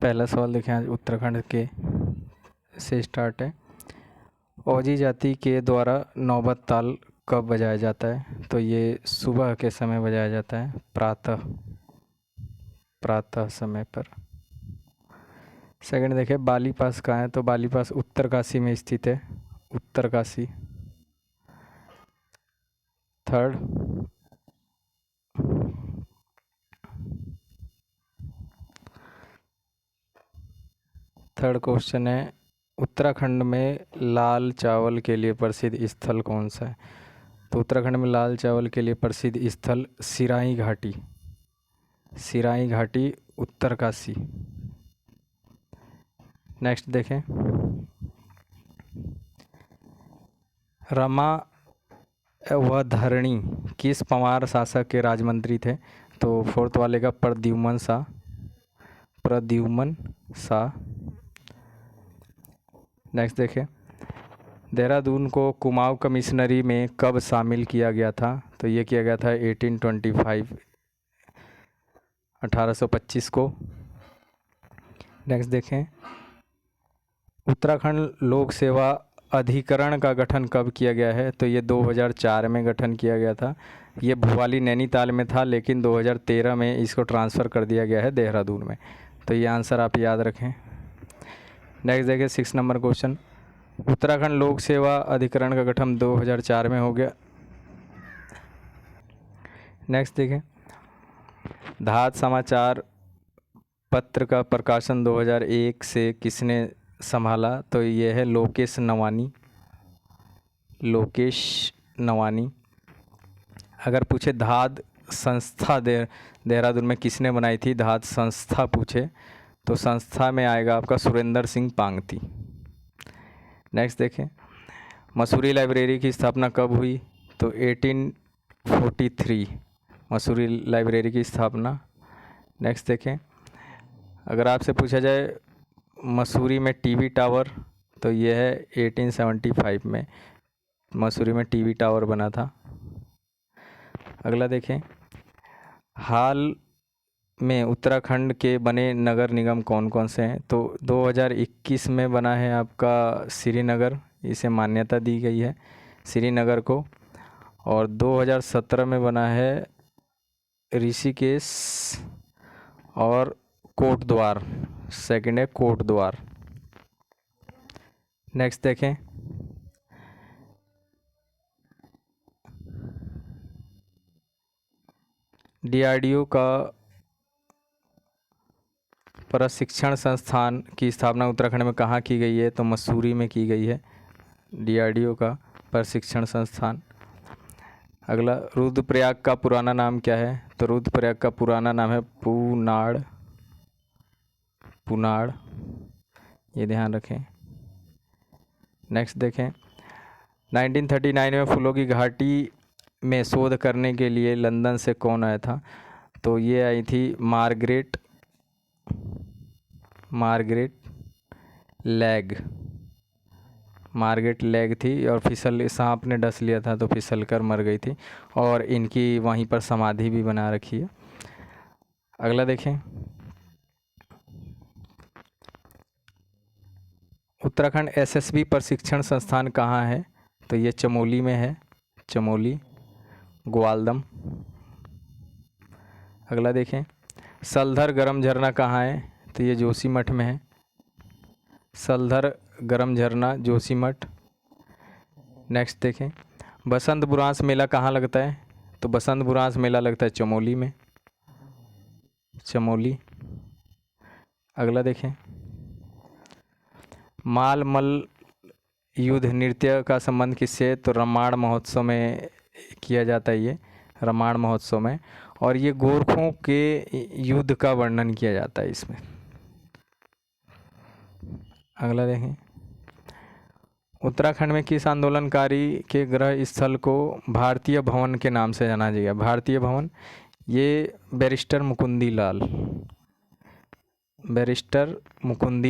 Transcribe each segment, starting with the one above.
पहला सवाल देखें आज उत्तराखंड के से स्टार्ट है। ओजी जाति के द्वारा नौबत ताल कब बजाया जाता है? तो ये सुबह के समय बजाया जाता है, प्रातः समय पर। सेकंड देखें, बाली पास कहाँ है? तो बाली पास उत्तरकाशी में स्थित है, उत्तरकाशी। थर्ड क्वेश्चन है, उत्तराखंड में लाल चावल के लिए प्रसिद्ध स्थल कौन सा है? तो उत्तराखंड में लाल चावल के लिए प्रसिद्ध स्थल सिराई घाटी, सिराई घाटी, उत्तरकाशी। नेक्स्ट देखें, रमा व धरणी किस पंवार शासक के राजमंत्री थे? तो फोर्थ वाले का प्रद्युम्न शाह। नेक्स्ट देखें, देहरादून को कुमाऊं कमिश्नरी में कब शामिल किया गया था? तो ये किया गया था 1825 को। नेक्स्ट देखें, उत्तराखंड लोक सेवा अधिकरण का गठन कब किया गया है? तो ये 2004 में गठन किया गया था। ये भुवाली नैनीताल में था, लेकिन 2013 में इसको ट्रांसफ़र कर दिया गया है देहरादून में। तो ये आंसर आप याद रखें। नेक्स्ट देखिए 6 नंबर क्वेश्चन, उत्तराखंड लोक सेवा अधिकरण का गठन 2004 में हो गया। नेक्स्ट देखें, धात समाचार पत्र का प्रकाशन 2001 से किसने संभाला? तो ये है लोकेश नवानी। अगर पूछे धात संस्था देहरादून में किसने बनाई थी, धात संस्था पूछे तो संस्था में आएगा आपका सुरेंद्र सिंह पांगती। नेक्स्ट देखें, मसूरी लाइब्रेरी की स्थापना कब हुई? तो 1843 मसूरी लाइब्रेरी की स्थापना। नेक्स्ट देखें, अगर आपसे पूछा जाए मसूरी में टीवी टावर, तो ये है 1875 में मसूरी में टीवी टावर बना था। अगला देखें, हाल में उत्तराखंड के बने नगर निगम कौन कौन से हैं? तो 2021 में बना है आपका श्रीनगर, इसे मान्यता दी गई है श्रीनगर को। और 2017 में बना है ऋषिकेश और कोटद्वार, सेकंड है कोटद्वार। नेक्स्ट देखें, डीआरडीओ का प्रशिक्षण संस्थान की स्थापना उत्तराखंड में कहाँ की गई है? तो मसूरी में की गई है डीआरडीओ का प्रशिक्षण संस्थान। अगला, रुद्रप्रयाग का पुराना नाम क्या है? तो रुद्रप्रयाग का पुराना नाम है पुनाड़, ये ध्यान रखें। नेक्स्ट देखें, 1939 में फूलों की घाटी में शोध करने के लिए लंदन से कौन आया था? तो ये आई थी मार्गरेट लैग थी, और सांप ने डस लिया था तो फिसल कर मर गई थी, और इनकी वहीं पर समाधि भी बना रखी है। अगला देखें, उत्तराखंड एसएसबी प्रशिक्षण संस्थान कहाँ है? तो ये चमोली में है, चमोली ग्वालदम। अगला देखें, सलधर गरम झरना कहाँ है? तो ये जोशीमठ में है, सलधर गरम झरना जोशीमठ। नेक्स्ट देखें, बसंत बुरांस मेला कहाँ लगता है? तो बसंत बुरांस मेला लगता है चमोली में, चमोली। अगला देखें, मालमल युद्ध नृत्य का संबंध किससे? तो रामायण महोत्सव में किया जाता है, ये रामायण महोत्सव में, और ये गोरखों के युद्ध का वर्णन किया जाता है इसमें। अगला देखें, उत्तराखंड में किस आंदोलनकारी के गृह स्थल को भारतीय भवन के नाम से जाना जाएगा? भारतीय भवन, ये बैरिस्टर मुकुंदी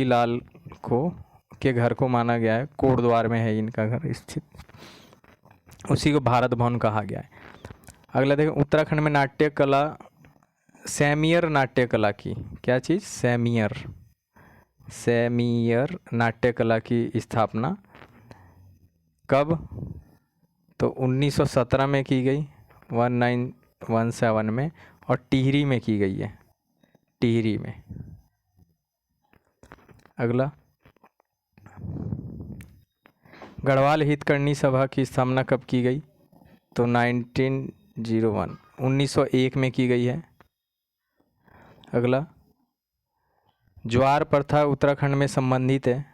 लाल को के घर को माना गया है, कोटद्वार में है इनका घर स्थित, उसी को भारत भवन कहा गया है। अगला देखें, उत्तराखंड में सैमियर नाट्य कला की क्या चीज़? सैमियर सेमियर नाट्य कला की स्थापना कब? तो 1917 में की गई, 1917 में, और टिहरी में की गई है, टिहरी में। अगला, गढ़वाल हितकर्णी सभा की स्थापना कब की गई? तो 1901 में की गई है। अगला, ज्वार प्रथा उत्तराखंड में संबंधित है,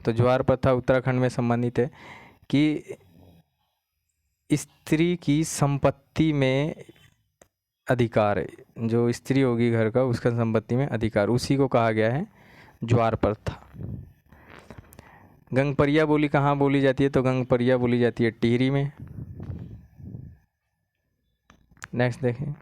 तो ज्वार प्रथा उत्तराखंड में संबंधित है कि स्त्री की संपत्ति में अधिकार है, जो स्त्री होगी घर का उसका संपत्ति में अधिकार, उसी को कहा गया है ज्वार प्रथा। गंगपरिया बोली कहाँ बोली जाती है? तो गंगपरिया बोली जाती है टिहरी में। नेक्स्ट देखें,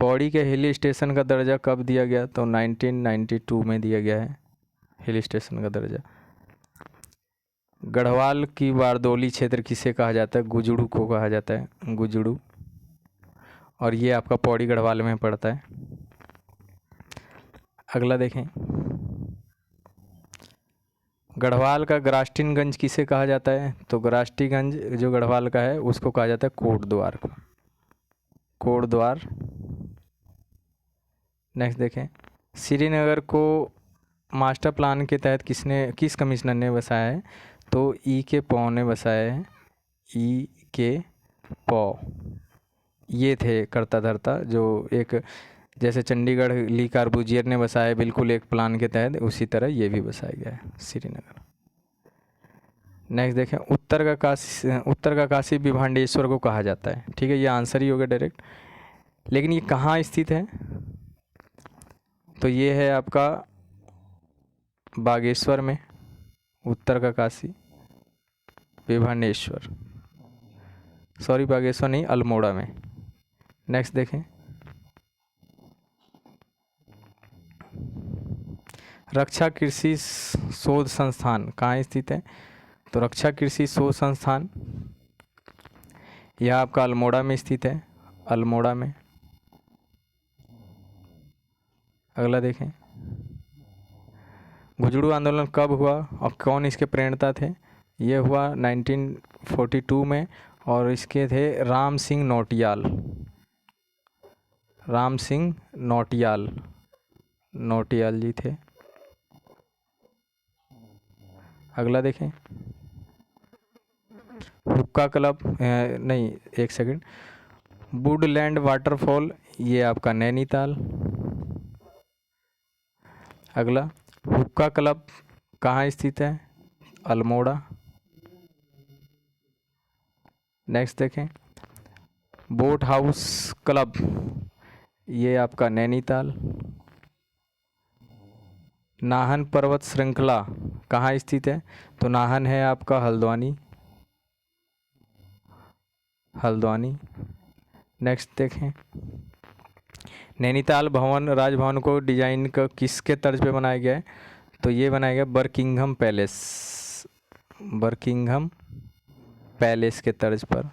पौड़ी के हिल स्टेशन का दर्जा कब दिया गया? तो 1992 में दिया गया है हिल स्टेशन का दर्जा। गढ़वाल की बारदोली क्षेत्र किसे कहा जाता है? गुजड़ू को कहा जाता है, गुजड़ू, और ये आपका पौड़ी गढ़वाल में पड़ता है। अगला देखें, गढ़वाल का ग्रास्टिनगंज किसे कहा जाता है? तो ग्रास्टिनगंज जो गढ़वाल का है उसको कहा जाता है कोटद्वार को, कोटद्वार। नेक्स्ट देखें, श्रीनगर को मास्टर प्लान के तहत किस कमिश्नर ने बसाया है? तो ई के पौ ने बसाया है, ई के पौ। ये थे करता धरता, जो एक जैसे चंडीगढ़ ली कार्बूजियर ने बसाया बिल्कुल एक प्लान के तहत, उसी तरह ये भी बसाया गया है श्रीनगर। नेक्स्ट देखें, उत्तर का काशी विभांडेश्वर को कहा जाता है। ठीक है, ये आंसर ही होगा डायरेक्ट, लेकिन ये कहाँ स्थित है? तो ये है आपका बागेश्वर में, उत्तर का काशी विभांडेश्वर, सॉरी बागेश्वर नहीं, अल्मोड़ा में। नेक्स्ट देखें, रक्षा कृषि शोध संस्थान कहाँ स्थित है? तो रक्षा कृषि शोध संस्थान यह आपका अल्मोड़ा में स्थित है, अल्मोड़ा में। अगला देखें, गुजड़ू आंदोलन कब हुआ और कौन इसके प्रणेता थे? ये हुआ 1942 में, और इसके थे राम सिंह नौटियाल, राम सिंह नौटियाल, नौटियाल जी थे। अगला देखें, हुक्का क्लब नहीं, एक सेकंड, वुडलैंड वाटरफॉल ये आपका नैनीताल। अगला, हुक्का क्लब कहाँ स्थित है? अल्मोड़ा। नेक्स्ट देखें, बोट हाउस क्लब ये आपका नैनीताल। नाहन पर्वत श्रृंखला कहाँ स्थित है? तो नाहन है आपका हल्द्वानी, हल्द्वानी। नेक्स्ट देखें, नैनीताल भवन राजभवन को डिजाइन का किसके तर्ज पे बनाया गया है? तो ये बनाया गया बर्किंघम पैलेस, बर्किंघम पैलेस के तर्ज पर।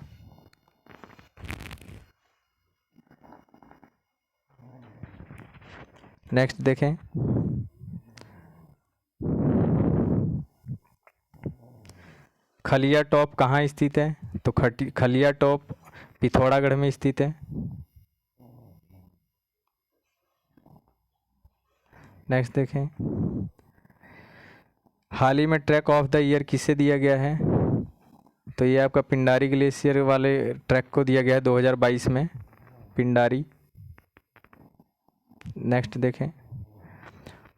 नेक्स्ट देखें, खलिया टॉप कहाँ स्थित है? तो खलिया टॉप पिथौरागढ़ में स्थित है। नेक्स्ट देखें, हाल ही में ट्रैक ऑफ द ईयर किसे दिया गया है? तो ये आपका पिंडारी ग्लेशियर वाले ट्रैक को दिया गया है 2022 में, पिंडारी। नेक्स्ट देखें,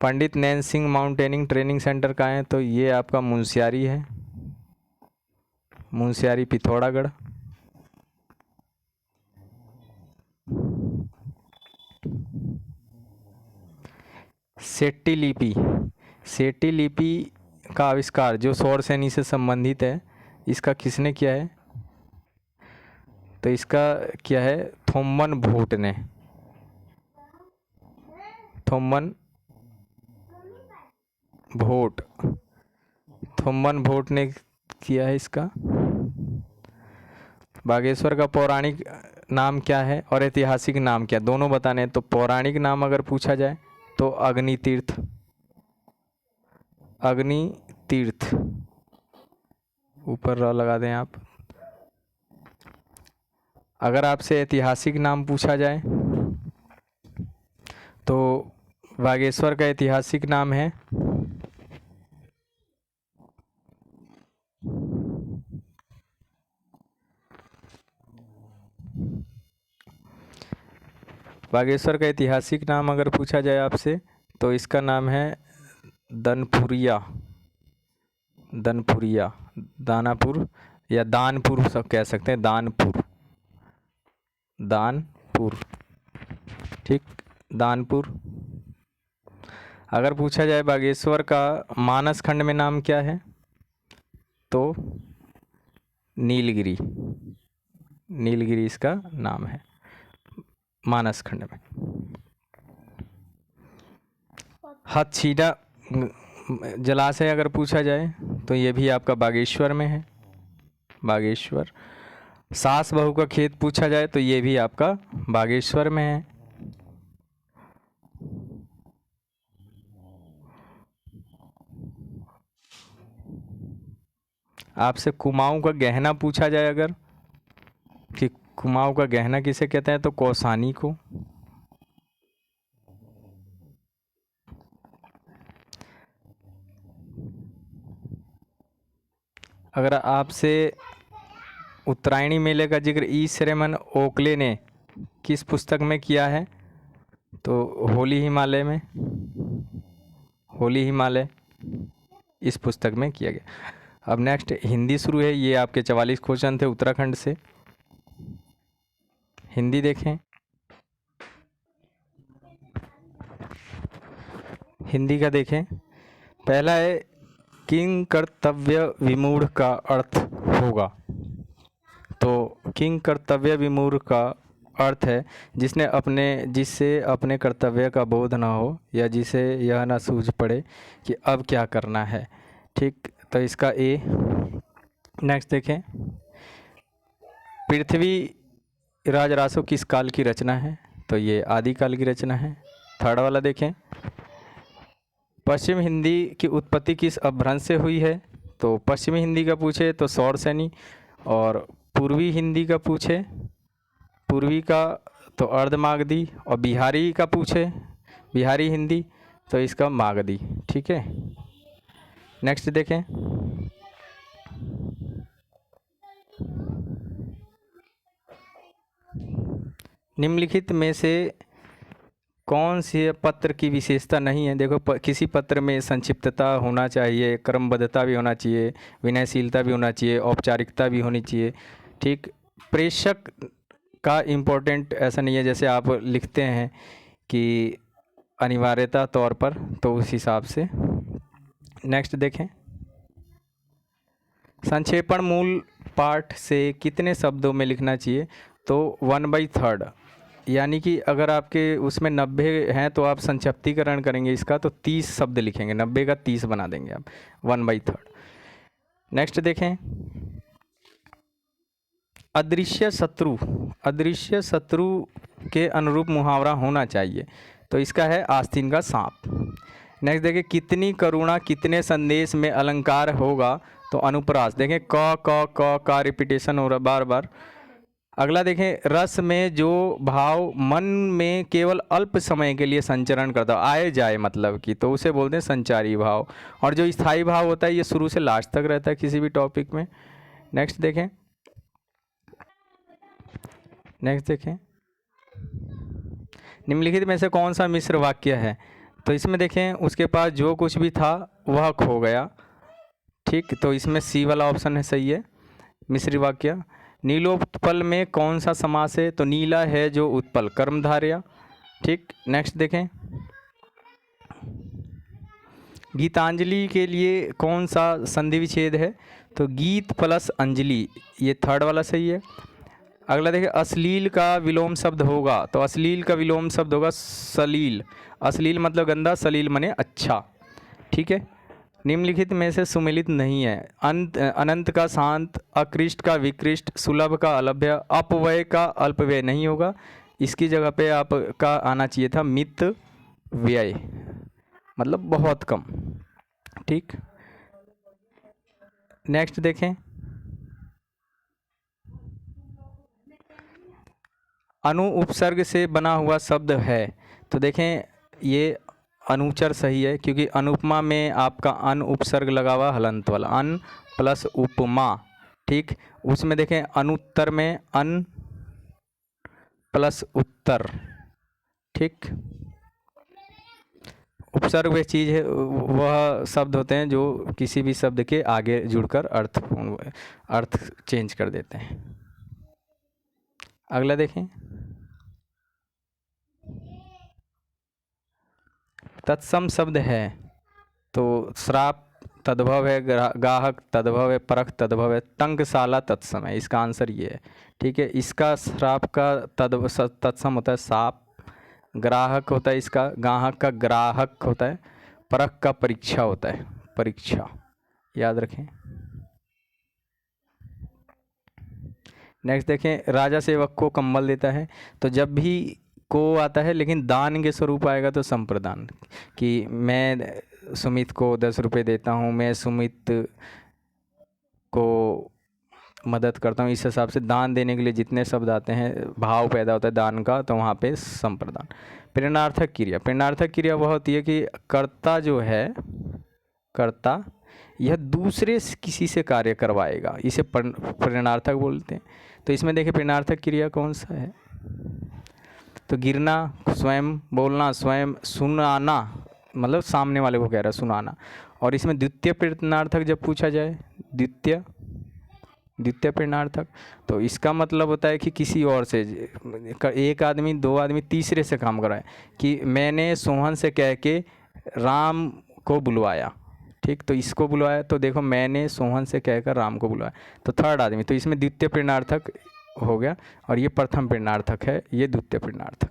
पंडित Nain Singh mountaineering training centre कहाँ है? तो ये आपका मुंशियारी है, मुंशियारी पिथौरागढ़। सेट्टी लिपि, सेट्टी लिपि का आविष्कार जो सौर सैनी से संबंधित है, इसका किसने किया है? तो इसका क्या है थोम्मन भोट ने, थोम्मन भोट, थोम्मन भोट ने किया है इसका। बागेश्वर का पौराणिक नाम क्या है और ऐतिहासिक नाम क्या, दोनों बताने हैं। तो पौराणिक नाम अगर पूछा जाए तो अग्नि तीर्थ, अग्नि तीर्थ, ऊपर र लगा दें आप। अगर आपसे ऐतिहासिक नाम पूछा जाए तो बागेश्वर का ऐतिहासिक नाम है बागेश्वर का ऐतिहासिक नाम अगर पूछा जाए आपसे तो इसका नाम है दनपुरिया, दनपुरिया, दानापुर या दानपुर सब कह सकते हैं, दानपुर, दानपुर, ठीक, दानपुर। अगर पूछा जाए बागेश्वर का मानस खंड में नाम क्या है तो नीलगिरी, नीलगिरी इसका नाम है मानस खंड में। हाथीदह जलाशय अगर पूछा जाए तो ये भी आपका बागेश्वर में है, बागेश्वर। सास बहू का खेत पूछा जाए तो ये भी आपका बागेश्वर में है। आपसे कुमाऊं का गहना पूछा जाए अगर कि कुमाऊं का गहना किसे कहते हैं तो कौसानी को। अगर आपसे उत्तरायणी मेले का जिक्र ई श्रीमन ओकले ने किस पुस्तक में किया है तो होली हिमालय में, होली हिमालय इस पुस्तक में किया गया। अब नेक्स्ट हिंदी शुरू है, ये आपके 44 क्वेश्चन थे उत्तराखंड से। हिंदी देखें, हिंदी का देखें। पहला है किंग कर्तव्य विमूढ़ का अर्थ होगा, तो किंग कर्तव्य विमूढ़ का अर्थ है जिससे अपने कर्तव्य का बोध ना हो या जिसे यह ना सूझ पड़े कि अब क्या करना है, ठीक, तो इसका ए। नेक्स्ट देखें, पृथ्वी राजरासो किस काल की रचना है तो ये आदिकाल की रचना है। थर्ड वाला देखें, पश्चिम हिंदी की उत्पत्ति किस अपभ्रंश से हुई है तो पश्चिमी हिंदी का पूछे तो सौरसैनी, और पूर्वी हिंदी का पूछे, पूर्वी का तो अर्धमागधी, और बिहारी का पूछे बिहारी हिंदी तो इसका मागधी, ठीक है। नेक्स्ट देखें, निम्नलिखित में से कौन से पत्र की विशेषता नहीं है। देखो किसी पत्र में संक्षिप्तता होना चाहिए, क्रमबद्धता भी होना चाहिए, विनयशीलता भी होना चाहिए, औपचारिकता भी होनी चाहिए, ठीक। प्रेषक का इम्पोर्टेंट ऐसा नहीं है जैसे आप लिखते हैं कि अनिवार्यता तौर पर, तो उस हिसाब से। नेक्स्ट देखें, संक्षेपण मूल पाठ से कितने शब्दों में लिखना चाहिए तो 1/3, यानी कि अगर आपके उसमें 90 हैं तो आप संक्षिप्तीकरण करेंगे इसका तो 30 शब्द लिखेंगे, 90 का 30 बना देंगे आप, 1/3। नेक्स्ट देखें, अदृश्य शत्रु, अदृश्य शत्रु के अनुरूप मुहावरा होना चाहिए तो इसका है आस्तीन का सांप। नेक्स्ट देखें, कितनी करुणा कितने संदेश में अलंकार होगा तो अनुप्रास। देखें क का रिपीटेशन हो रहा बार बार। अगला देखें, रस में जो भाव मन में केवल अल्प समय के लिए संचरण करता आए जाए मतलब कि, तो उसे बोलते हैं संचारी भाव। और जो स्थायी भाव होता है ये शुरू से लास्ट तक रहता है किसी भी टॉपिक में। नेक्स्ट देखें, नेक्स्ट देखें, निम्नलिखित में से कौन सा मिश्र वाक्य है तो इसमें देखें उसके पास जो कुछ भी था वह खो गया, ठीक, तो इसमें सी वाला ऑप्शन है सही है मिश्री वाक्य। नीलोत्पल में कौन सा समास है तो नीला है जो उत्पल कर्मधारय, ठीक। नेक्स्ट देखें, गीतांजलि के लिए कौन सा संधि विच्छेद है तो गीत प्लस अंजलि, ये थर्ड वाला सही है। अगला देखें, अश्लील का विलोम शब्द होगा तो अश्लील का विलोम शब्द होगा सलील, अश्लील मतलब गंदा, सलील मने अच्छा, ठीक है। निम्नलिखित में से सुमेलित नहीं है। अनंत का शांत, अकृष्ट का विकृष्ट, सुलभ का अलभ्य, अपव्यय का अल्पव्यय नहीं होगा। इसकी जगह पे आपका आना चाहिए था मित व्यय, मतलब बहुत कम। ठीक, नेक्स्ट देखें। अनु उपसर्ग से बना हुआ शब्द है, तो देखें ये अनुचर सही है, क्योंकि अनुपमा में आपका अन उपसर्ग लगा हुआ हलंत वाला, अन प्लस उपमा। ठीक, उसमें देखें अनुत्तर में अन प्लस उत्तर। ठीक, उपसर्ग वे चीज़ है, वह शब्द होते हैं जो किसी भी शब्द के आगे जुड़कर अर्थ चेंज कर देते हैं। अगला देखें, तत्सम शब्द है, तो श्राप तद्भव है, गाहक तद्भव है, परख तद्भव है, तंकशाला तत्सम है। इसका आंसर ये है। ठीक है, इसका श्राप का तत्सम होता है साप, ग्राहक होता है इसका, गाहक का ग्राहक होता है, परख का परीक्षा होता है, परीक्षा, याद रखें। नेक्स्ट देखें, राजा सेवक को कंबल देता है, तो जब भी को आता है लेकिन दान के स्वरूप आएगा तो संप्रदान, कि मैं सुमित को 10 रुपये देता हूँ, मैं सुमित को मदद करता हूँ, इस हिसाब से दान देने के लिए जितने शब्द आते हैं, भाव पैदा होता है दान का, तो वहाँ पे संप्रदान। प्रेरणार्थक क्रिया, प्रेरणार्थक क्रिया वह होती है कि कर्ता जो है, कर्ता यह दूसरे किसी से कार्य करवाएगा, इसे प्रेरणार्थक बोलते हैं। तो इसमें देखिए प्रेरणार्थक क्रिया कौन सा है, तो गिरना, स्वयं बोलना, स्वयं सुनाना, मतलब सामने वाले को कह रहा है सुनाना। और इसमें द्वितीय प्रेरणार्थक जब पूछा जाए, द्वितीय प्रेरणार्थक, तो इसका मतलब होता है कि किसी और से, एक आदमी, दो आदमी, तीसरे से काम कराए, कि मैंने सोहन से कह के राम को बुलवाया। ठीक, तो इसको बुलवाया, तो देखो मैंने सोहन से कहकर राम को बुलवाया, तो थर्ड आदमी, तो इसमें द्वितीय प्रेरणार्थक हो गया, और ये प्रथम प्रेरणार्थक है, ये द्वितीय प्रेरणार्थक।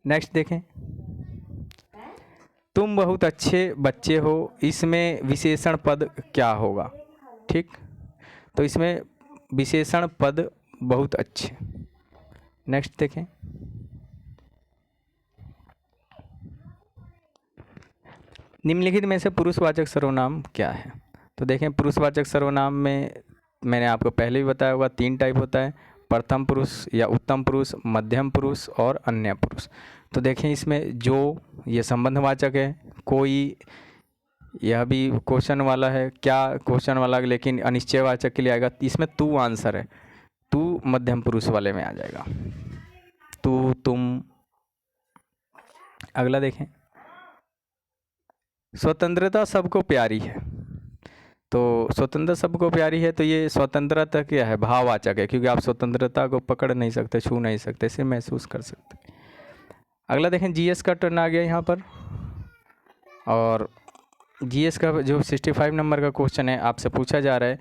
नेक्स्ट देखें, तुम बहुत अच्छे बच्चे हो, इसमें विशेषण पद क्या होगा। ठीक, तो इसमें विशेषण पद बहुत अच्छे। नेक्स्ट देखें, निम्नलिखित में से पुरुषवाचक सर्वनाम क्या है, तो देखें पुरुषवाचक सर्वनाम में मैंने आपको पहले भी बताया होगा 3 टाइप होता है, प्रथम पुरुष या उत्तम पुरुष, मध्यम पुरुष और अन्य पुरुष। तो देखें इसमें जो ये संबंधवाचक है, कोई, यह भी क्वेश्चन वाला है, क्या क्वेश्चन वाला, लेकिन अनिश्चयवाचक के लिए आएगा, इसमें तू आंसर है, तू मध्यम पुरुष वाले में आ जाएगा, तू, तुम। अगला देखें, स्वतंत्रता सबको प्यारी है, तो स्वतंत्रता सबको प्यारी है, तो ये स्वतंत्रता क्या है, भाववाचक है, क्योंकि आप स्वतंत्रता को पकड़ नहीं सकते, छू नहीं सकते, सिर्फ महसूस कर सकते। अगला देखें, जीएस का टर्न आ गया यहाँ पर, और जीएस का जो 65 नंबर का क्वेश्चन है, आपसे पूछा जा रहा है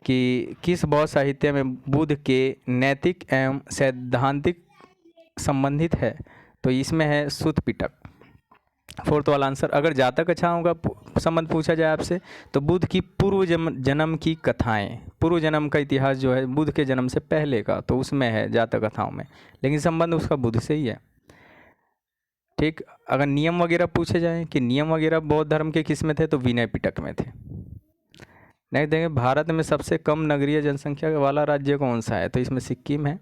कि किस बौद्ध साहित्य में बुद्ध के नैतिक एवं सैद्धांतिक संबंधित है, तो इसमें है सुत पिटक, फोर्थ वाला आंसर। अगर जातक अच्छा होगा संबंध पूछा जाए आपसे, तो बुद्ध की पूर्व जन्म की कथाएं, पूर्व जन्म का इतिहास जो है बुद्ध के जन्म से पहले का, तो उसमें है जातक कथाओं में, लेकिन संबंध उसका बुद्ध से ही है। ठीक, अगर नियम वगैरह पूछे जाएं कि नियम वगैरह बौद्ध धर्म के किस में थे, तो विनय पिटक में थे। नेक्स्ट देखेंगे, भारत में सबसे कम नगरीय जनसंख्या वाला राज्य कौन सा है, तो इसमें सिक्किम है,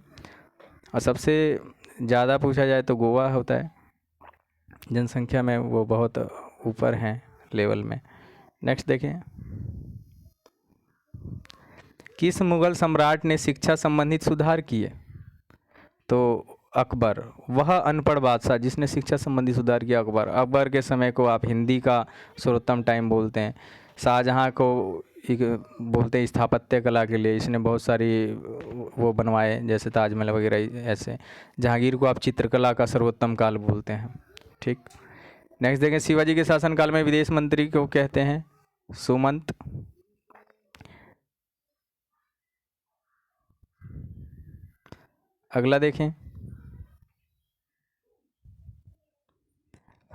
और सबसे ज़्यादा पूछा जाए तो गोवा होता है, जनसंख्या में वो बहुत ऊपर हैं लेवल में। नेक्स्ट देखें, किस मुगल सम्राट ने शिक्षा संबंधित सुधार किए, तो अकबर, वह अनपढ़ बादशाह जिसने शिक्षा संबंधी सुधार किया अकबर। अकबर के समय को आप हिंदी का सर्वोत्तम टाइम बोलते हैं। शाहजहाँ को एक बोलते हैं स्थापत्य कला के लिए, इसने बहुत सारी वो बनवाए, जैसे ताजमहल वगैरह ऐसे। जहांगीर को आप चित्रकला का सर्वोत्तम काल बोलते हैं। ठीक, नेक्स्ट देखें, शिवाजी के शासनकाल में विदेश मंत्री को कहते हैं सुमंत। अगला देखें,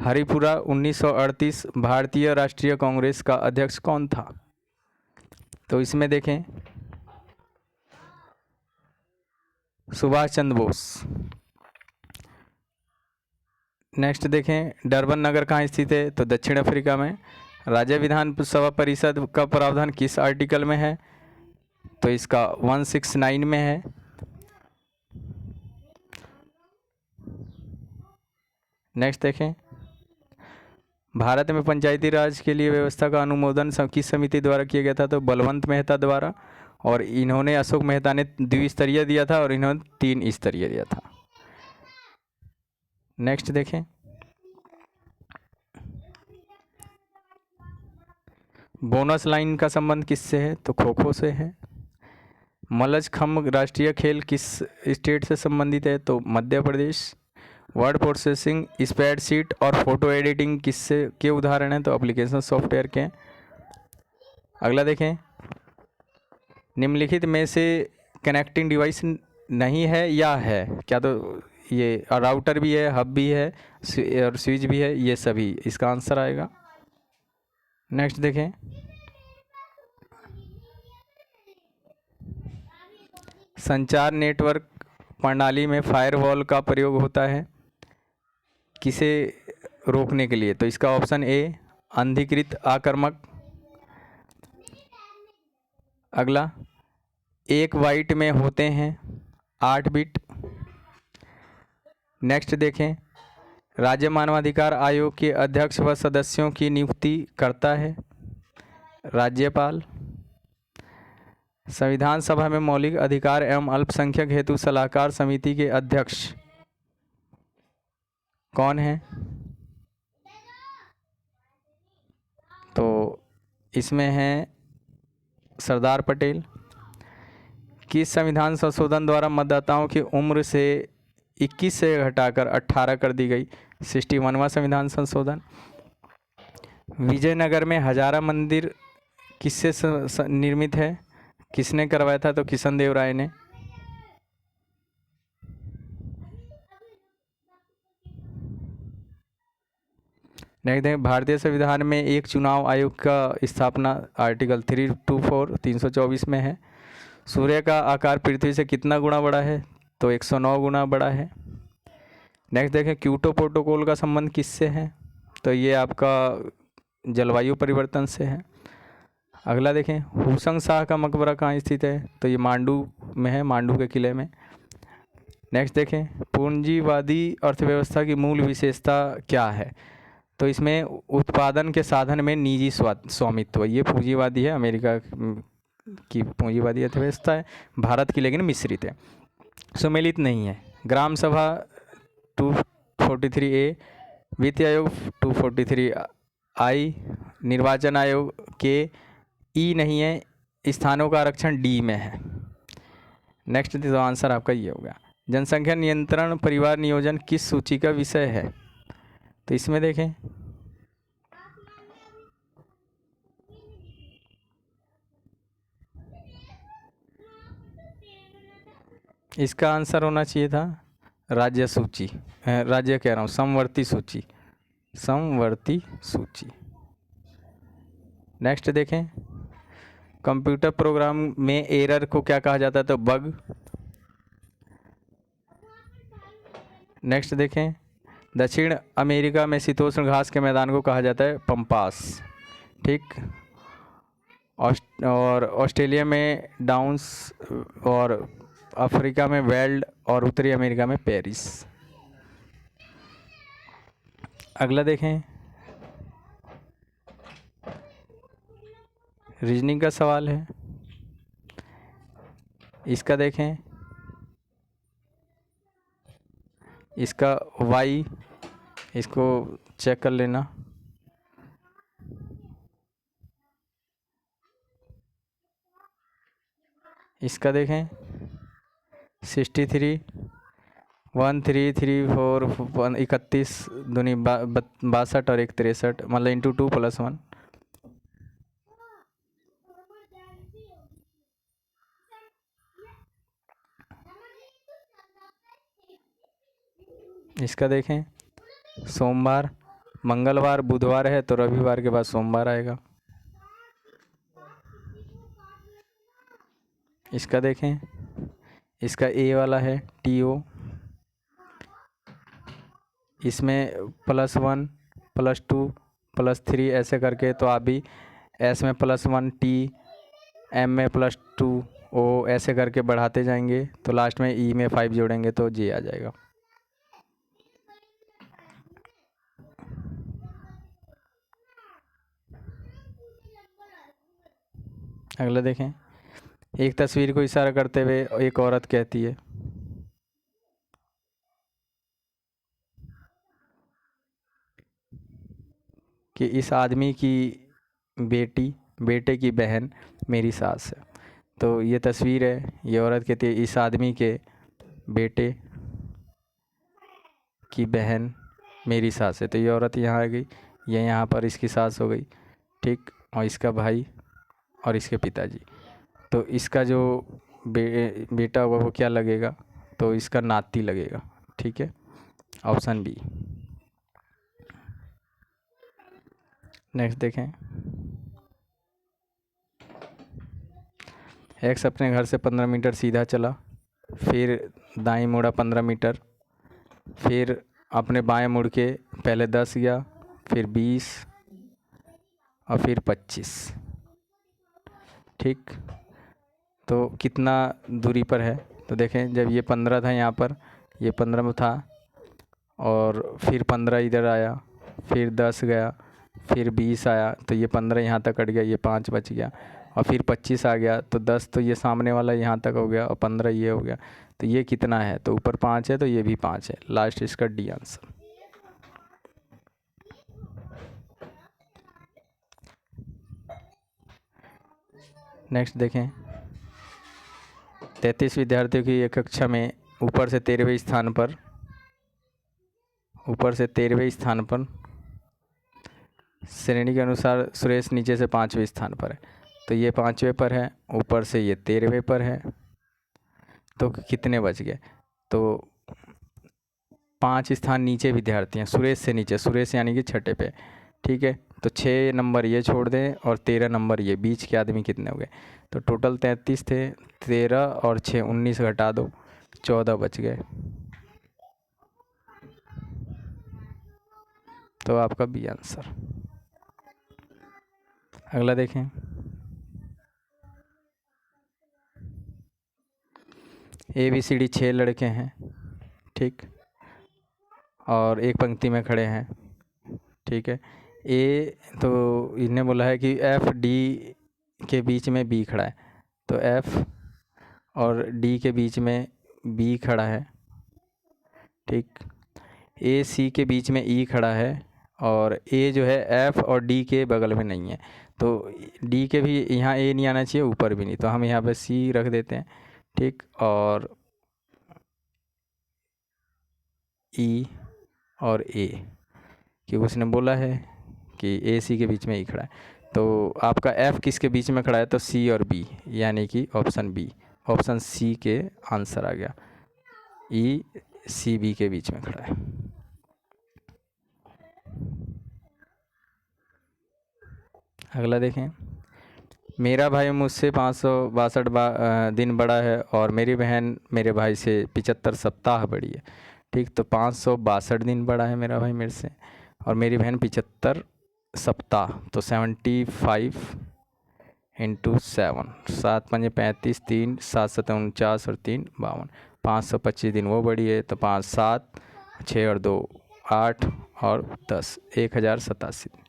हरिपुरा 1938 भारतीय राष्ट्रीय कांग्रेस का अध्यक्ष कौन था? तो इसमें देखें सुभाष चंद्र बोस। नेक्स्ट देखें डरबन नगर कहाँ स्थित है? तो दक्षिण अफ्रीका में। राज्य विधानसभा परिषद का प्रावधान किस आर्टिकल में है? तो इसका 169 में है। नेक्स्ट देखें भारत में पंचायती राज के लिए व्यवस्था का अनुमोदन किस समिति द्वारा किया गया था? तो बलवंत मेहता द्वारा। और इन्होंने अशोक मेहता ने द्विस्तरीय दिया था और इन्होंने 3 स्तरीय दिया था। नेक्स्ट देखें बोनस लाइन का संबंध किससे है? तो खो खो से है। मलखम्ब राष्ट्रीय खेल किस स्टेट से संबंधित है? तो Madhya Pradesh. Word processing, spreadsheet और फोटो एडिटिंग किससे के उदाहरण हैं? तो एप्लीकेशन सॉफ्टवेयर के। अगला देखें निम्नलिखित में से कनेक्टिंग डिवाइस नहीं है या है क्या? तो ये राउटर भी है, हब भी है और स्विच भी है, ये सभी इसका आंसर आएगा। नेक्स्ट देखें संचार नेटवर्क प्रणाली में फायरवॉल का प्रयोग होता है किसे रोकने के लिए? तो इसका ऑप्शन ए अनधिकृत आक्रामक। अगला एक बाइट में होते हैं 8 बिट। नेक्स्ट देखें राज्य मानवाधिकार आयोग के अध्यक्ष व सदस्यों की नियुक्ति करता है राज्यपाल। संविधान सभा में मौलिक अधिकार एवं अल्पसंख्यक हेतु सलाहकार समिति के अध्यक्ष कौन है? तो इसमें है सरदार पटेल। किस संविधान संशोधन द्वारा मतदाताओं की उम्र से 21 से घटाकर 18 कर दी गई? 61वां संविधान संशोधन। विजयनगर में हजारा मंदिर किससे निर्मित है? किसने करवाया था? तो किशन देव राय ने। नेक्स्ट देखें भारतीय संविधान में एक चुनाव आयोग का स्थापना आर्टिकल 324 324 में है। सूर्य का आकार पृथ्वी से कितना गुना बड़ा है? तो 109 गुना बड़ा है। नेक्स्ट देखें क्योटो प्रोटोकॉल का संबंध किससे है? तो ये आपका जलवायु परिवर्तन से है। अगला देखें हुसंग शाह का मकबरा कहाँ स्थित है? तो ये मांडू में है, मांडू के किले में। नेक्स्ट देखें पूंजीवादी अर्थव्यवस्था की मूल विशेषता क्या है? तो इसमें उत्पादन के साधन में निजी स्वामित्व, ये पूंजीवादी है, अमेरिका की पूंजीवादी अर्थव्यवस्था है, भारत की लेकिन मिश्रित है, सुमेलित नहीं है। ग्राम सभा 243A, वित्त आयोग 243I, निर्वाचन आयोग के ई नहीं है, स्थानों का आरक्षण डी में है। नेक्स्ट तो आंसर आपका ये होगा। जनसंख्या नियंत्रण परिवार नियोजन किस सूची का विषय है? तो इसमें देखें इसका आंसर होना चाहिए था राज्य सूची, राज्य कह रहा हूँ समवर्ती सूची, समवर्ती सूची। नेक्स्ट देखें कंप्यूटर प्रोग्राम में एरर को क्या कहा जाता है? तो बग। नेक्स्ट देखें दक्षिण अमेरिका में शीतोष्ण घास के मैदान को कहा जाता है पंपास, ठीक। और ऑस्ट्रेलिया में डाउन्स और अफ्रीका में वेल्ड और उत्तरी अमेरिका में पेरिस। अगला देखें रीजनिंग का सवाल है, इसका देखें इसका y, इसको चेक कर लेना। इसका देखें 63 1 3 3 4 31 दूनी 62 और 1 63, मतलब इंटू 2 + 1। इसका देखें सोमवार मंगलवार बुधवार है तो रविवार के बाद सोमवार आएगा। इसका देखें, इसका ए वाला है TO, इसमें +1 +2 +3 ऐसे करके, तो आप भी S में +1 T, M में +2 O ऐसे करके बढ़ाते जाएंगे, तो लास्ट में E में 5 जोड़ेंगे तो J आ जाएगा। अगला देखें, एक तस्वीर को इशारा करते हुए एक औरत कहती है कि इस आदमी की बेटी, बेटे की बहन मेरी सास है। तो ये तस्वीर है, ये औरत कहती है इस आदमी के बेटे की बहन मेरी सास है। तो ये औरत यहाँ आ गई, ये यहाँ पर इसकी सास हो गई, ठीक, और इसका भाई और इसके पिताजी। तो इसका जो बेटा होगा वो क्या लगेगा, तो इसका नाती लगेगा, ठीक है, ऑप्शन बी। नेक्स्ट देखें, एक्स अपने घर से 15 मीटर सीधा चला, फिर दाईं मुड़ा 15 मीटर, फिर अपने बाएं मुड़ के पहले 10 गया, फिर 20 और फिर 25, ठीक। तो कितना दूरी पर है, तो देखें जब ये 15 था यहाँ पर, ये 15 में था, और फिर 15 इधर आया, फिर 10 गया, फिर 20 आया, तो ये 15 यहाँ तक कट गया, ये 5 बच गया, और फिर 25 आ गया, तो 10 तो ये सामने वाला यहाँ तक हो गया, और 15 ये हो गया। तो ये कितना है, तो ऊपर 5 है तो ये भी 5 है, लास्ट इसका डी आंसर। नेक्स्ट देखें, 33 विद्यार्थियों की एक कक्षा में ऊपर से 13वें स्थान पर श्रेणी के अनुसार सुरेश नीचे से 5वें स्थान पर है। तो ये 5वें पर है, ऊपर से ये 13वें पर है, तो कितने बच गए, तो 5 स्थान नीचे विद्यार्थी हैं सुरेश से नीचे, सुरेश यानी कि छठे पे, ठीक है। तो 6 नंबर ये छोड़ दें और 13 नंबर ये, बीच के आदमी कितने हो गए, तो टोटल 33 थे, 13 और 6 19 घटा दो, 14 बच गए। तो आपका बी आंसर। अगला देखें, ABCD 6 लड़के हैं, ठीक, और एक पंक्ति में खड़े हैं, ठीक है। ए तो इन्हें बोला है कि FD के बीच में B खड़ा है, तो F और D के बीच में B खड़ा है, ठीक। AC के बीच में E खड़ा है, और A जो है F और D के बगल में नहीं है, तो D के भी यहाँ A नहीं आना चाहिए, ऊपर भी नहीं, तो हम यहाँ पे C रख देते हैं, ठीक, और E और A, कि उसने बोला है कि AC के बीच में E खड़ा है। तो आपका F किसके बीच में खड़ा है, तो C और B, यानी कि ऑप्शन बी, ऑप्शन C के आंसर आ गया, ECB के बीच में खड़ा है। अगला देखें, मेरा भाई मुझसे 562 दिन बड़ा है और मेरी बहन मेरे भाई से 75 सप्ताह बड़ी है, ठीक। तो 562 दिन बड़ा है मेरा भाई मेरे से, और मेरी बहन 75 सप्ताह, तो 75 इंटू 7, 7 पंजे 35, 3 7 7 49 और 3 52, 525 दिन वो बड़ी है, तो 5 7 6 और 2 8 और 10 1087 दिन,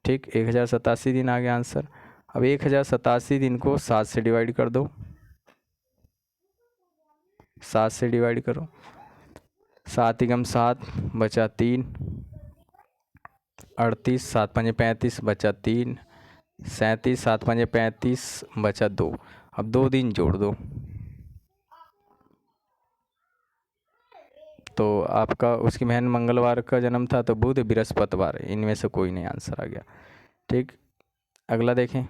ठीक, 1087 दिन आ गया आंसर। अब 1087 दिन को 7 से डिवाइड कर दो, 7 से डिवाइड करो, 7 एकम 7 बचा 3, 38 7 पंजे 35 बचा 3, 37 7 पंजे 35 बचा 2। अब 2 दिन जोड़ दो, तो आपका उसकी बहन मंगलवार का जन्म था, तो बुध बृहस्पतिवार, इनमें से कोई नहीं, आंसर आ गया, ठीक। अगला देखें,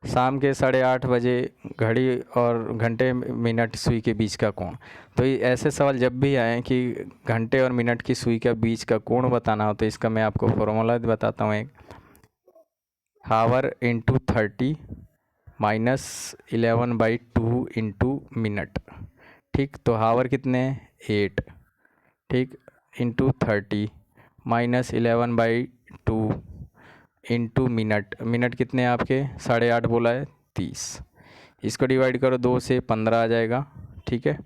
शाम के 8:30 बजे घड़ी और घंटे मिनट सुई के बीच का कोण। तो ये ऐसे सवाल जब भी आए कि घंटे और मिनट की सुई के बीच का कोण बताना हो, तो इसका मैं आपको फॉर्मूला बताता हूँ। एक हावर इंटू 30 माइनस 11/2 इंटू मिनट। ठीक, तो हावर कितने 8, ठीक, into 30 minus 11/2 into minute. Minute कितने आपके 8:30 बोला है 30। इसको डिवाइड करो 2 से 15 आ जाएगा। ठीक है,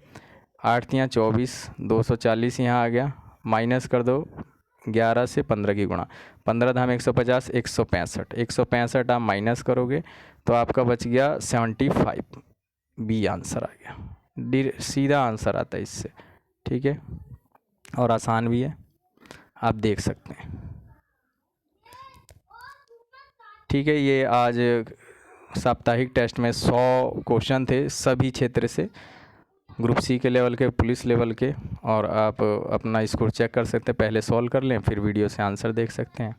8 तियाँ 24, 240 यहाँ आ गया। माइनस कर दो 11 से 15 की गुणा, 15 धाम 150, 165। 165 आप माइनस करोगे तो आपका बच गया 75। बी आंसर आ गया। सीधा आंसर आता है इससे। ठीक है, और आसान भी है, आप देख सकते हैं। ठीक है, ये आज साप्ताहिक टेस्ट में 100 क्वेश्चन थे, सभी क्षेत्र से, ग्रुप सी के लेवल के, पुलिस लेवल के। और आप अपना स्कोर चेक कर सकते हैं, पहले सॉल्व कर लें फिर वीडियो से आंसर देख सकते हैं।